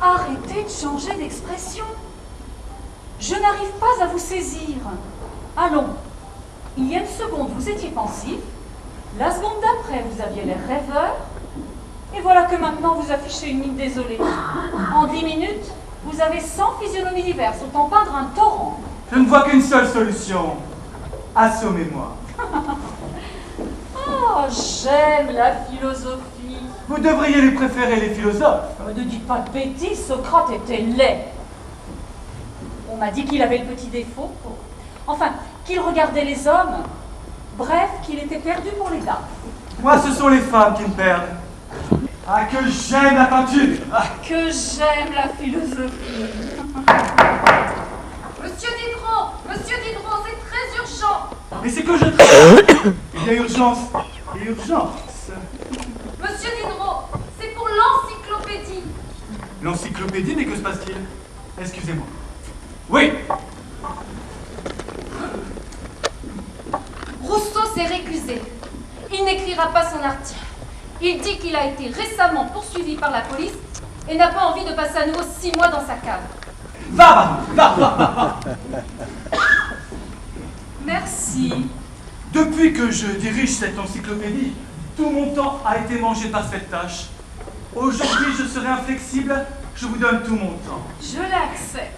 Arrêtez de changer d'expression. Je n'arrive pas à vous saisir. Allons. Il y a une seconde, vous étiez pensif. La seconde d'après, vous aviez l'air rêveur. Et voilà que maintenant, vous affichez une mine désolée. En 10 minutes, vous avez 100 physionomies diverses. Autant peindre un torrent. Je ne vois qu'une seule solution. Assommez-moi. Oh, j'aime la philosophie. Vous devriez les préférer, les philosophes. Ne dites pas de bêtises, Socrate était laid. On m'a dit qu'il avait le petit défaut. Enfin, qu'il regardait les hommes. Bref, qu'il était perdu pour les dames. Moi, ce sont les femmes qui me perdent. Ah, que j'aime la peinture! Ah. Que j'aime la philosophie. Monsieur Diderot, c'est très urgent. Mais c'est que je travaille. Il y a urgence. Il y a urgence. Monsieur Diderot, c'est pour l'encyclopédie. L'encyclopédie, mais que se passe-t-il? Excusez-moi. Oui. Rousseau s'est récusé. Il n'écrira pas son article. Il dit qu'il a été récemment poursuivi par la police et n'a pas envie de passer à nouveau 6 mois dans sa cave. Va. Merci. Depuis que je dirige cette encyclopédie, tout mon temps a été mangé par cette tâche. Aujourd'hui, je serai inflexible, je vous donne tout mon temps. Je l'accepte.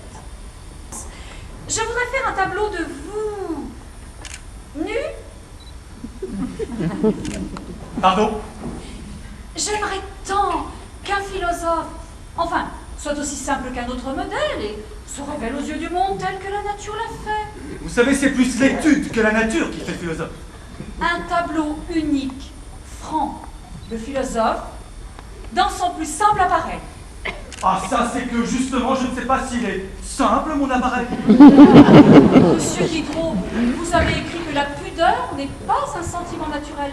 Je voudrais faire un tableau de vous. Nu. Pardon? J'aimerais tant qu'un philosophe, enfin, soit aussi simple qu'un autre modèle et se révèle aux yeux du monde tel que la nature l'a fait. Vous savez, c'est plus l'étude que la nature qui fait le philosophe. Un tableau unique, franc, de philosophe, dans son plus simple appareil. Ah, ça, c'est que justement, je ne sais pas s'il est simple, mon appareil. Monsieur Diderot, vous avez écrit que la pudeur n'est pas un sentiment naturel.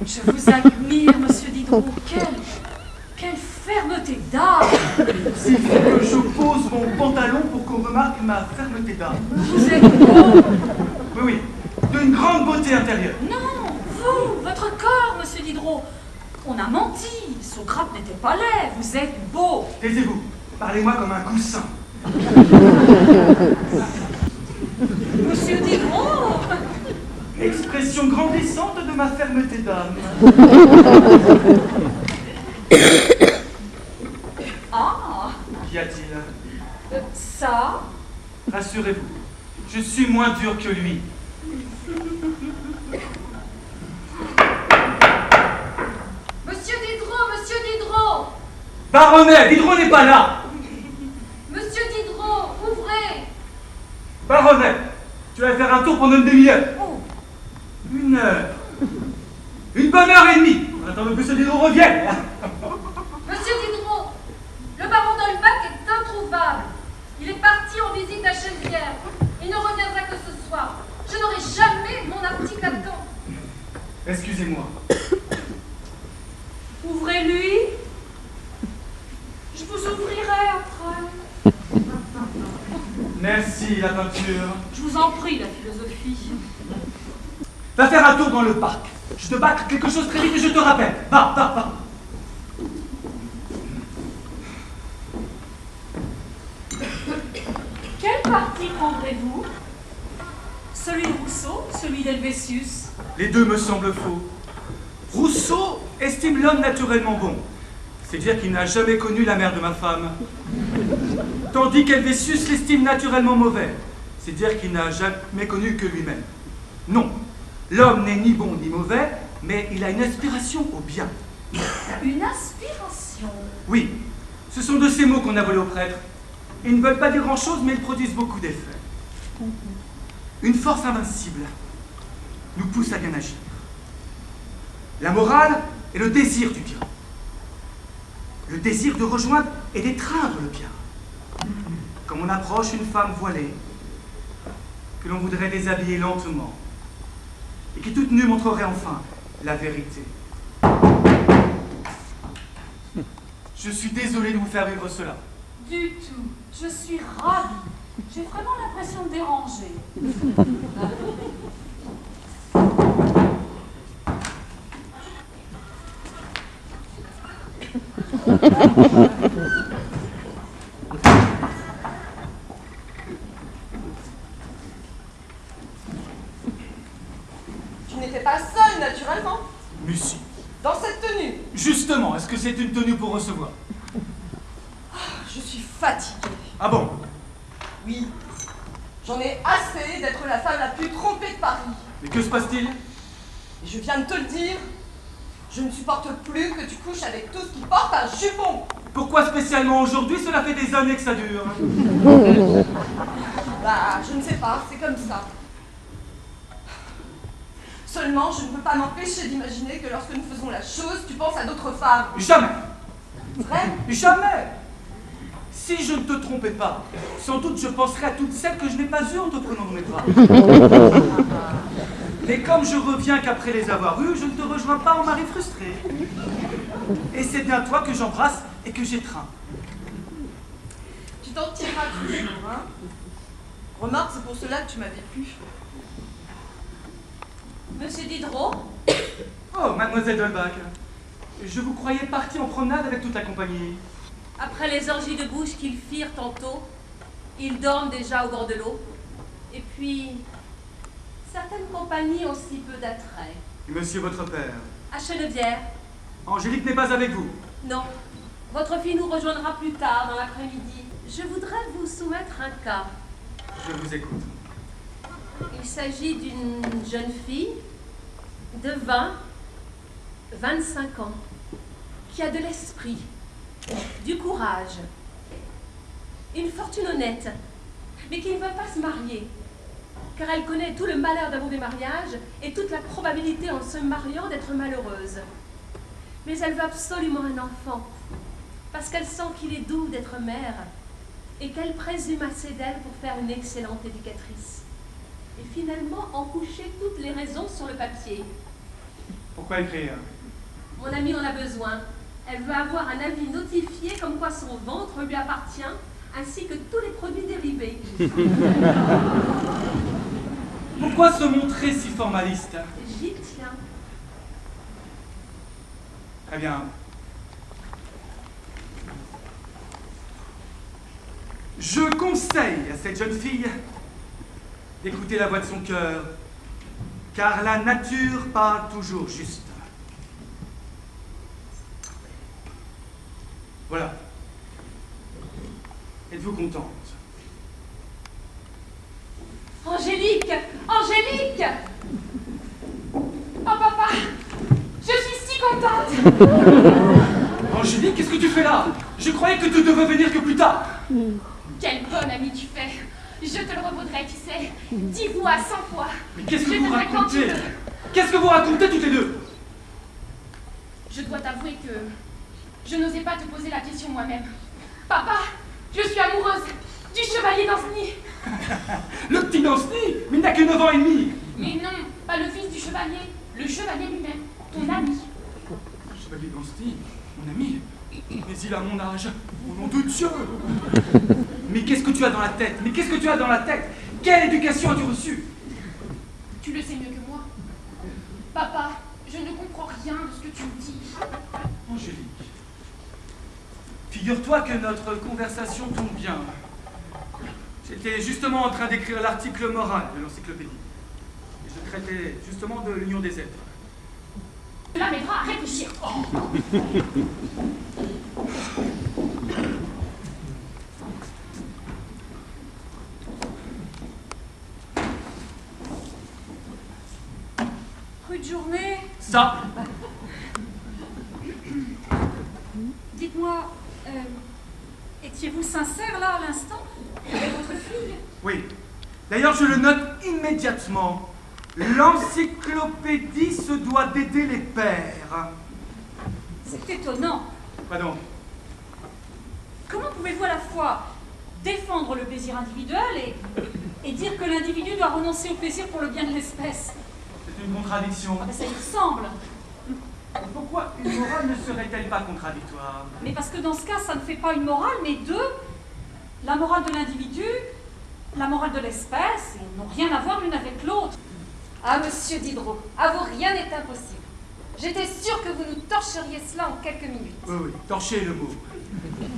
Je vous admire, monsieur Diderot. Quelle fermeté d'âme! S'il faut que je pose mon pantalon pour qu'on remarque ma fermeté d'âme. Vous êtes beau! Oui, d'une grande beauté intérieure. Non, vous, votre corps, monsieur Diderot. On a menti. Socrate n'était pas laid. Vous êtes beau. Taisez-vous, parlez-moi comme un coussin. Monsieur Diderot! Expression grandissante de ma fermeté d'âme. Ah! Qu'y a-t-il? Ça? Rassurez-vous, je suis moins dur que lui. Monsieur Diderot. Baronnet, Diderot n'est pas là. Monsieur Diderot, ouvrez. Baronnet, tu vas faire un tour pendant une demi-heure. Oh. 1 heure. Une bonne heure et demie. En attendant que ce Diderot revienne. Monsieur Diderot, le baron d'Holbach est introuvable. Il est parti en visite à Chennevières. Il ne reviendra que ce soir. Je n'aurai jamais mon article à temps. Excusez-moi. Ouvrez-lui. Je vous ouvrirai après. Merci, la peinture. Je vous en prie, la philosophie. Va faire un tour dans le parc. Je te bats quelque chose très vite et je te rappelle. Va. Quel parti prendrez-vous? Celui de Rousseau, celui d'Helvétius? Les deux me semblent faux. Rousseau estime l'homme naturellement bon. C'est dire qu'il n'a jamais connu la mère de ma femme. Tandis qu'Helvétius l'estime naturellement mauvais. C'est dire qu'il n'a jamais connu que lui-même. Non, l'homme n'est ni bon ni mauvais, mais il a une aspiration au bien. Une aspiration? Oui, Ce sont de ces mots qu'on a volés aux prêtres. Ils ne veulent pas dire grand-chose, mais ils produisent beaucoup d'effets. Une force invincible nous pousse à bien agir. La morale est le désir du bien. Le désir de rejoindre et d'étreindre le bien. Comme on approche une femme voilée, que l'on voudrait déshabiller lentement, et qui toute nue montrerait enfin la vérité. Je suis désolé de vous faire vivre cela. Du tout. Je suis ravie. J'ai vraiment l'impression de déranger. Tu n'étais pas seule, naturellement, Mais si. dans cette tenue. Justement, est-ce que c'est une tenue pour recevoir? Je suis fatiguée. Ah bon? Oui. J'en ai assez d'être la femme la plus trompée de Paris. Mais que se passe-t-il? Et je viens de te le dire, je ne supporte plus que tu couches avec tous qui portent un jupon. Pourquoi spécialement aujourd'hui? Cela fait des années que ça dure. Bah, je ne sais pas, c'est comme ça. Seulement, je ne peux pas m'empêcher d'imaginer que lorsque nous faisons la chose, tu penses à d'autres femmes. Jamais! Vrai? Jamais! Si je ne te trompais pas, sans doute je penserais à toutes celles que je n'ai pas eues en te prenant dans mes bras. Mais comme je reviens qu'après les avoir eues, je ne te rejoins pas en mari frustré. Et c'est bien toi que j'embrasse et que j'étreins. Tu t'en tireras toujours, hein? Remarque, c'est pour cela que tu m'avais plu. Monsieur Diderot, Oh, mademoiselle Dolbach, je vous croyais partie en promenade avec toute la compagnie. après les orgies de bouche qu'ils firent tantôt, ils dorment déjà au bord de l'eau. Et puis, certaines compagnies ont si peu d'attrait. Et monsieur votre père? À Chenevière, Angélique n'est pas avec vous. non. Votre fille nous rejoindra plus tard dans l'après-midi. Je voudrais vous soumettre un cas. Je vous écoute. Il s'agit d'une jeune fille de 25 ans, qui a de l'esprit, du courage, une fortune honnête, mais qui ne veut pas se marier, car elle connaît tout le malheur d'un mauvais mariage et toute la probabilité en se mariant d'être malheureuse. Mais elle veut absolument un enfant, parce qu'elle sent qu'il est doux d'être mère et qu'elle présume assez d'elle pour faire une excellente éducatrice. Et finalement en coucher toutes les raisons sur le papier. Pourquoi écrire? Mon amie en a besoin. Elle veut avoir un avis notifié comme quoi son ventre lui appartient, ainsi que tous les produits dérivés. Pourquoi se montrer si formaliste? J'y tiens. Très bien. Je conseille à cette jeune fille d'écouter la voix de son cœur, car la nature parle toujours juste. Voilà. Êtes-vous contente? Angélique! Angélique! Oh papa! Je suis si contente! Angélique, qu'est-ce que tu fais là? Je croyais que tu devais venir que plus tard. Quelle bonne amie tu fais. Je te le revaudrai, tu sais. 10 fois, 100 fois. Mais qu'est-ce que Je vous te ferai quand tu racontez? veux. Qu'est-ce que vous racontez toutes les deux? Je dois t'avouer que je n'osais pas te poser la question moi-même. Papa, je suis amoureuse du chevalier d'Anceny. Le petit Danceny, mais il n'a que 9 ans et demi. Mais non, pas le fils du chevalier, le chevalier lui-même, ton ami. Chevalier Danceny, mon ami, mais il a mon âge. Au nom de Dieu. Mais qu'est-ce que tu as dans la tête? Mais qu'est-ce que tu as dans la tête? Quelle éducation as-tu reçue? Tu le sais mieux que moi. Papa, je ne comprends rien de ce que tu me dis. Angélique, figure-toi que notre conversation tombe bien. J'étais justement en train d'écrire l'article moral de l'encyclopédie. Et je traitais justement de l'union des êtres. Cela m'aidera à réfléchir. Rude journée. Ça, Dites-moi, Étiez-vous sincère là à l'instant avec votre fille? Oui. D'ailleurs, je le note immédiatement. L'encyclopédie se doit d'aider les pères. C'est étonnant. Pardon. Comment pouvez-vous à la fois défendre le plaisir individuel et dire que l'individu doit renoncer au plaisir pour le bien de l'espèce? C'est une contradiction. Ah ben ça y ressemble. Pourquoi une morale ne serait-elle pas contradictoire? Mais parce que dans ce cas, ça ne fait pas une morale, mais deux. La morale de l'individu, la morale de l'espèce, ils n'ont rien à voir l'une avec l'autre. Ah, monsieur Diderot, à vous rien n'est impossible. J'étais sûre que vous nous torcheriez cela en quelques minutes. Oui, oui, torcher est le mot.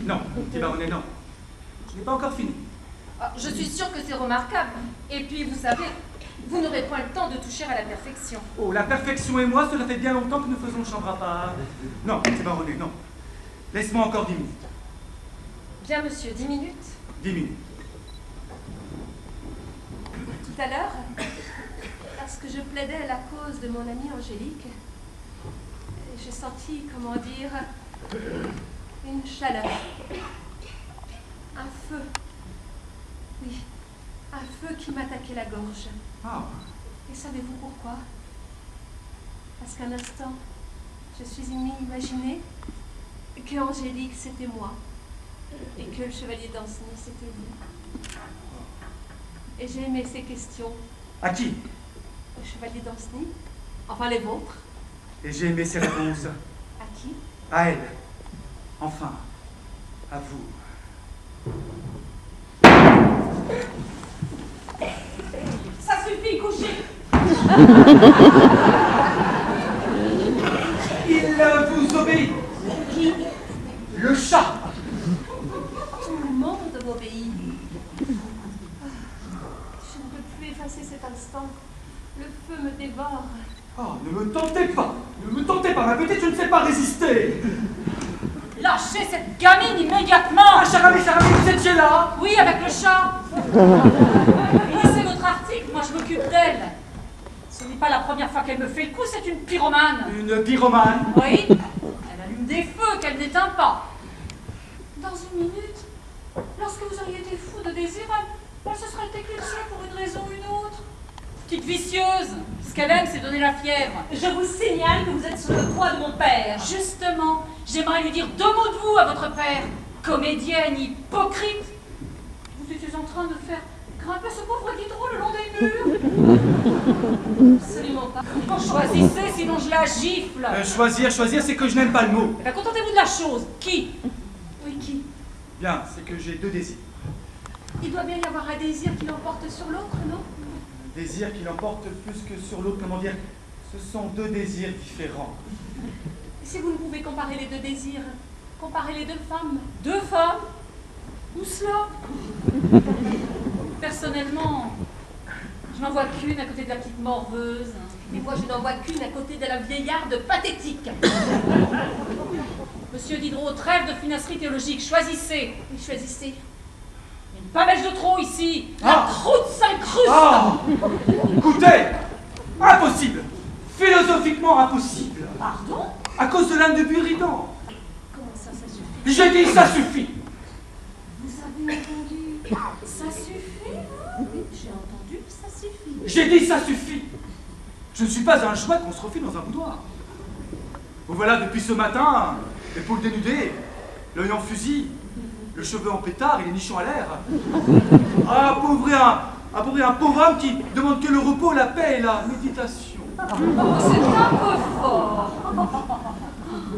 Non, petit baronnet, non. Je n'ai pas encore fini. Ah, je suis sûre que c'est remarquable. Et puis, vous savez, vous n'aurez point le temps de toucher à la perfection. Oh, la perfection et moi, cela fait bien longtemps que nous faisons chambre à part. Non, petit baronnet, non. Laisse-moi encore 10 minutes. Bien, monsieur, 10 minutes. 10 minutes. Tout à l'heure, lorsque je plaidais la cause de mon amie Angélique, j'ai senti, comment dire, une chaleur, un feu. Oui, un feu qui m'attaquait la gorge. Ah, Et savez-vous pourquoi? Parce qu'un instant, je suis imaginé que Angélique c'était moi et que le chevalier d'Anceny c'était vous. Et j'ai aimé ces questions. à qui? Le chevalier d'Anceny, enfin les vôtres. Et j'ai aimé ses réponses. À qui? À elle. Enfin, à vous. Ça suffit, couchez. Il vous obéit. Qui? Le chat. Tout le monde m'obéit. Je ne peux plus effacer cet instant. Le feu me dévore. Oh, ne me tentez pas. Ne me tentez pas, ma petite, je ne sais pas résister. Lâchez cette gamine immédiatement. Ah, cher ami, vous étiez là? Oui, avec le chat. Laissez votre article, moi je m'occupe d'elle. Ce n'est pas la première fois qu'elle me fait le coup, c'est une pyromane. Une pyromane? Oui, elle allume des feux qu'elle n'éteint pas. Dans une minute, lorsque vous auriez été fou de désir, elle se serait éclipsée pour une raison ou une autre. Petite vicieuse, ce qu'elle aime, c'est donner la fièvre. Je vous signale que vous êtes sur le toit de mon père. Justement, j'aimerais lui dire 2 mots de vous à votre père. Comédienne, hypocrite. Vous étiez en train de faire grimper ce pauvre Diderot le long des murs. Absolument pas. Choisissez, sinon je la gifle. Choisir, c'est que je n'aime pas le mot. Eh bien, contentez-vous de la chose. Qui? Oui, qui? Bien, c'est que j'ai 2 désirs. Il doit bien y avoir un désir qui l'emporte sur l'autre, non? Un désir qui l'emporte plus que sur l'autre, comment dire? Ce sont 2 désirs différents. Si vous ne pouvez comparer les 2 désirs, comparez les 2 femmes. 2 femmes? Où cela? Personnellement, je n'en vois qu'une à côté de la petite morveuse. Et moi, je n'en vois qu'une à côté de la vieillarde pathétique. Monsieur Diderot, trêve de finasserie théologique, choisissez. Oui, choisissez. Une pamèche de trop ici. Ah. La croûte s'incruste. Ah! Écoutez! Impossible! Philosophiquement impossible! Pardon? À cause de l'âme de Buridan! Comment ça suffit? J'ai dit ça suffit! Vous avez entendu? Ça suffit? Oui, j'ai entendu, ça suffit. J'ai dit ça suffit! Je ne suis pas un jouet qu'on se refile dans un boudoir. Vous voilà depuis ce matin, l'épaule dénudée, l'œil en fusil, le cheveu en pétard et les nichons à l'air. Appauvrir un pauvre homme qui demande que le repos, la paix et la méditation. Oh, c'est un peu fort.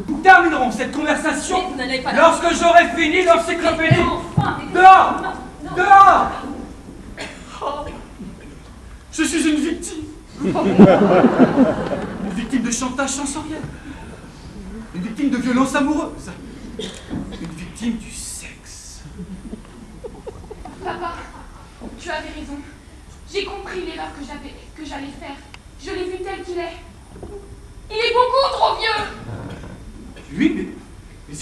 Nous terminerons cette conversation Mais vous n'allez pas lorsque j'aurai fini l'encyclopédie. Enfin, Dehors! Dehors! Oh, je suis une victime. Une victime de chantage sensoriel. Une victime de violence amoureuse. Une victime du sexe. Papa, tu avais raison. J'ai compris l'erreur que j'allais faire. Je l'ai vu tel qu'il est. Il est beaucoup trop vieux. Lui, mais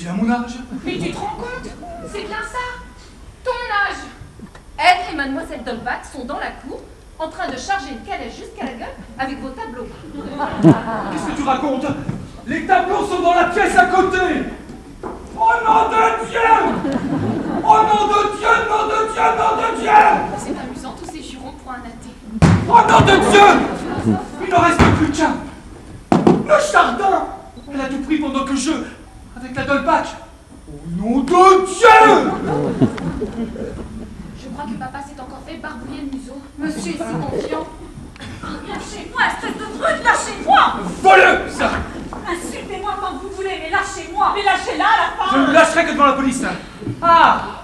il a mon âge. Mais tu te rends compte? C'est bien ça. Ton âge. Elle et mademoiselle Dolbach sont dans la cour, en train de charger une calèche jusqu'à la gueule avec vos tableaux. Qu'est-ce que tu racontes? Les tableaux sont dans la pièce à côté. Oh nom de Dieu! Oh Oh nom de Dieu, nom de Dieu, nom de Dieu! C'est amusant, tous ces jurons pour un athée. Oh nom de Dieu! Il n'en reste plus qu'un! Le jardin! Elle a tout pris pendant que je... avec la Dolbach! Au nom de Dieu! Je crois que papa s'est encore fait barbouiller le museau. Monsieur est si confiant. Lâchez-moi, espèce de truc, lâchez-moi! Voleuse! Insultez-moi quand vous voulez, mais lâchez-moi! Mais lâchez-la, la Je femme! ne vous lâcherai que devant la police. Ah!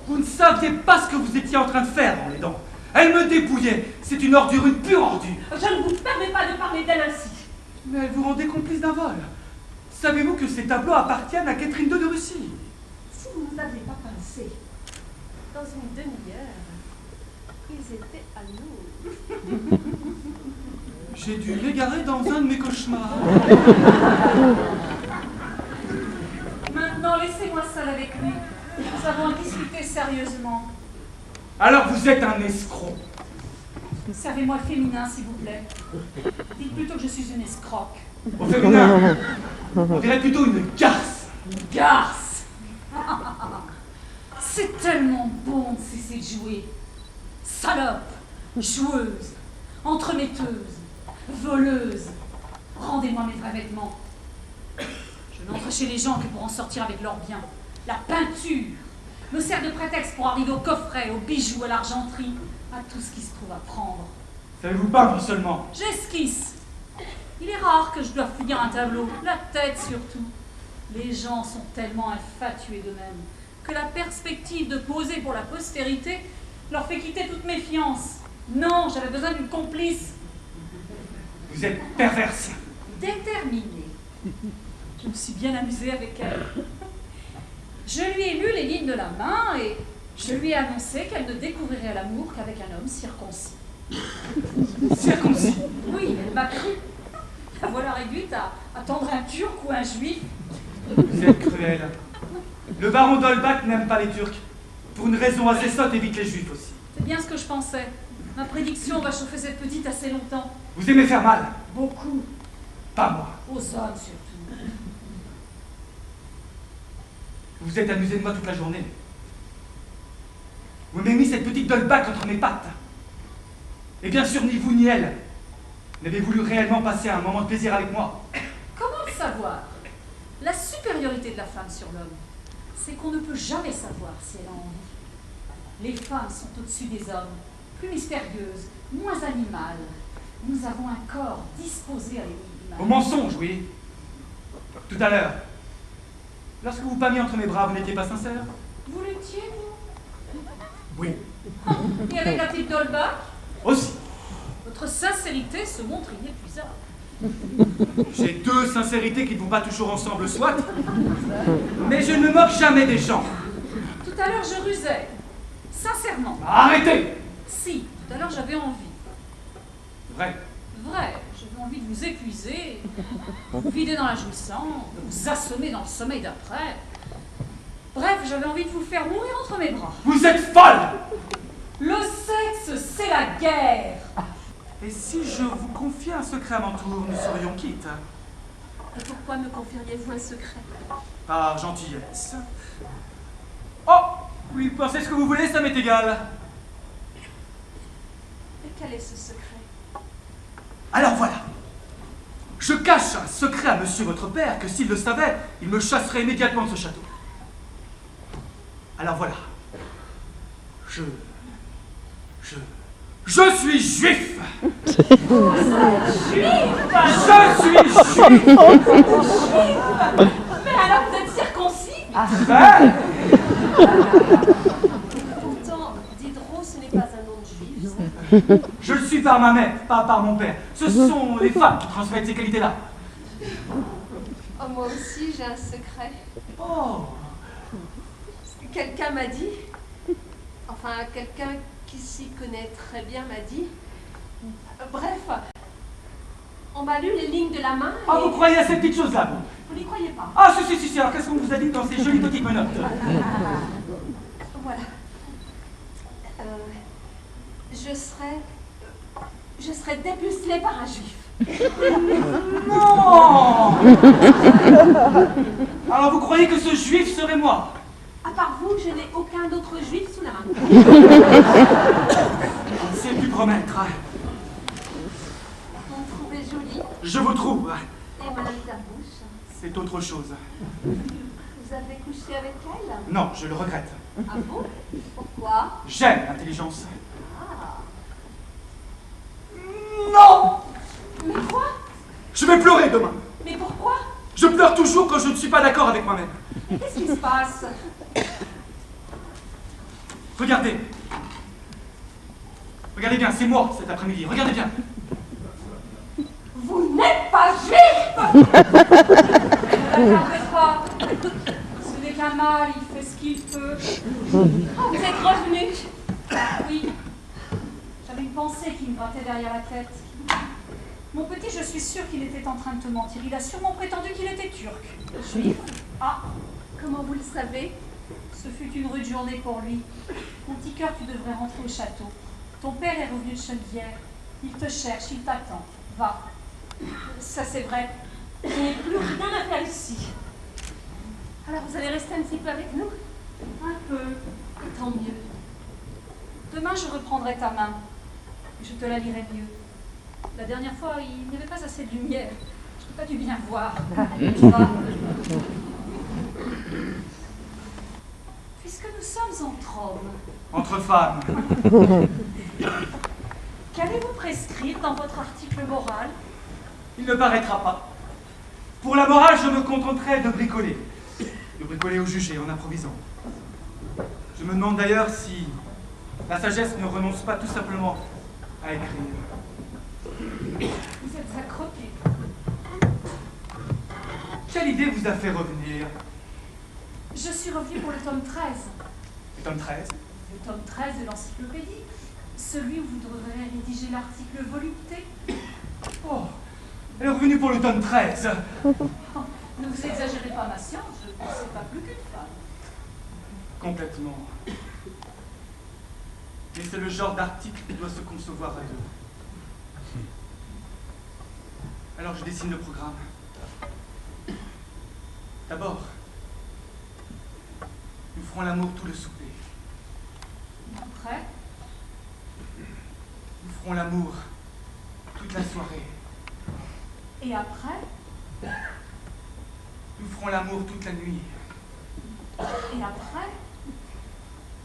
Vous ne saviez pas ce que vous étiez en train de faire en l'aidant. Elle me dépouillait. C'est une ordure, une pure ordure. Je ne vous permets pas de parler d'elle ainsi. Mais elle vous rendait complice d'un vol. Savez-vous que ces tableaux appartiennent à Catherine II de Russie? Si vous ne l'aviez pas pensé, Dans une demi-heure, ils étaient à nous. J'ai dû m'égarer dans un de mes cauchemars. maintenant laissez-moi seule avec lui. Nous avons à discuter sérieusement. Alors vous êtes un escroc. Servez-moi le féminin, s'il vous plaît. Dites plutôt que je suis une escroque. Au féminin, on dirait plutôt une garce. Garce! C'est tellement bon de cesser de jouer. Salope, joueuse, entremetteuse, voleuse. Rendez-moi mes vrais vêtements. Je n'entre chez les gens que pour en sortir avec leurs biens. La peinture me sert de prétexte pour arriver au coffret, aux bijoux, à l'argenterie, à tout ce qui se trouve à prendre. Savez-vous peindre seulement? J'esquisse. Il est rare que je doive finir un tableau, la tête surtout. Les gens sont tellement infatués d'eux-mêmes que la perspective de poser pour la postérité leur fait quitter toute méfiance. Non, j'avais besoin d'une complice. Vous êtes perverse. Déterminée. Je me suis bien amusée avec elle. Je lui ai lu les lignes de la main et je lui ai annoncé qu'elle ne découvrirait l'amour qu'avec un homme circoncis. Circoncis. Oui, elle m'a cru. La voilà réduite à attendre un Turc ou un Juif. Vous êtes cruel. Le baron d'Holbach n'aime pas les Turcs. Pour une raison assez sotte, évite les Juifs aussi. C'est bien ce que je pensais. Ma prédiction va chauffer cette petite assez longtemps. Vous aimez faire mal. Beaucoup. Pas moi. Aux hommes surtout. Vous vous êtes amusé de moi toute la journée. Vous m'avez mis cette petite Dolbach entre mes pattes. Et bien sûr, ni vous ni elle n'avez voulu réellement passer un moment de plaisir avec moi. Comment le savoir? La supériorité de la femme sur l'homme, c'est qu'on ne peut jamais savoir si elle a envie. Les femmes sont au-dessus des hommes, plus mystérieuses, moins animales. Nous avons un corps disposé à l'énigme. Au mensonge, oui. Tout à l'heure, lorsque vous pas mis entre mes bras, vous n'étiez pas sincère? Vous l'étiez, vous? Oui. Et avec la petite Dolbach, Aussi. votre sincérité se montre inépuisable. J'ai deux sincérités qui ne vont pas toujours ensemble, soit. Mais je ne me moque jamais des gens. Tout à l'heure, je rusais. Sincèrement. Arrêtez! Si, tout à l'heure, j'avais envie. Vrai. Vrai, j'avais envie de vous épuiser, de vous vider dans la jouissance, de vous assommer dans le sommeil d'après. Bref, j'avais envie de vous faire mourir entre mes bras. Vous êtes folle! Le sexe, c'est la guerre. Et si je vous confiais un secret à mon tour, nous serions quittes? Et pourquoi me confieriez-vous un secret? Par gentillesse. Oh! Oui, pensez ce que vous voulez, ça m'est égal. Et quel est ce secret? Alors voilà. Je cache un secret à monsieur votre père que s'il le savait, il me chasserait immédiatement de ce château. Alors voilà. Je suis juif! Je suis juif! Mais alors vous êtes circoncis? Ben, Pourtant, Diderot, ce n'est pas un nom de juif, ça. je le suis par ma mère, pas par mon père. Ce sont les femmes qui transmettent ces qualités-là. Oh, moi aussi, j'ai un secret. Oh! Quelqu'un m'a dit, enfin, quelqu'un qui s'y connaît très bien m'a dit, bref, on m'a lu les lignes de la main et... Ah, vous croyez à ces petites choses-là, vous? Vous n'y croyez pas? Ah, si, alors qu'est-ce qu'on vous a dit dans ces jolies petites menottes? Voilà. Je serai dépucelée par un juif. Non! Alors vous croyez que ce juif serait moi? part vous, je n'ai aucun autre juif sous la main. On ne sait plus promettre. Vous me trouvez jolie Je vous trouve. et Madame Tarbouche, C'est autre chose. vous avez couché avec elle? Non, je le regrette. Ah bon? Pourquoi? J'aime l'intelligence. Ah. Non! Mais quoi? Je vais pleurer demain. Mais pourquoi? Je pleure toujours quand je ne suis pas d'accord avec moi-même. Mais qu'est-ce qui se passe? Regardez. Regardez bien, c'est moi cet après-midi. Regardez bien. Vous n'êtes pas juif! Ne la gardez pas. Ce n'est qu'un mâle, il fait ce qu'il peut. Oh, vous êtes revenu. Oui. J'avais une pensée qui me grattait derrière la tête. Mon petit, je suis sûre qu'il était en train de te mentir. Il a sûrement prétendu qu'il était turc. Juif? Ah, Comment vous le savez? ce fut une rude journée pour lui. Mon petit cœur, tu devrais rentrer au château. Ton père est revenu de Chenevière. Il te cherche, il t'attend. Va. Ça, c'est vrai. Je n'ai plus rien à faire ici. Alors vous allez rester un petit peu avec nous? Un peu. Et tant mieux. Demain, je reprendrai ta main. Je te la lirai mieux. La dernière fois, il n'y avait pas assez de lumière. Je n'ai pas dû bien voir. Va. Puisque nous sommes entre hommes, Entre femmes. qu'allez-vous prescrire dans votre article moral? Il ne paraîtra pas. Pour la morale, je me contenterai de bricoler. De bricoler au jugé en improvisant. Je me demande d'ailleurs si la sagesse ne renonce pas tout simplement à écrire. Vous êtes accroqué. Quelle idée vous a fait revenir? Je suis revenue pour le tome 13. Le tome 13? Le tome 13 de l'encyclopédie. Celui où vous devrez rédiger l'article volupté. Oh, elle est revenue pour le tome 13. Oh, ne vous exagérez pas ma science, je ne sais pas plus qu'une femme. Complètement. Mais c'est le genre d'article qui doit se concevoir à deux. Alors je dessine le programme. D'abord, nous ferons l'amour tout le souper. Après, Nous ferons l'amour toute la soirée. et après, Nous ferons l'amour toute la nuit. et après,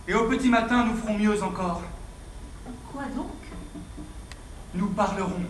Et au petit matin, nous ferons mieux encore. quoi donc? Nous parlerons.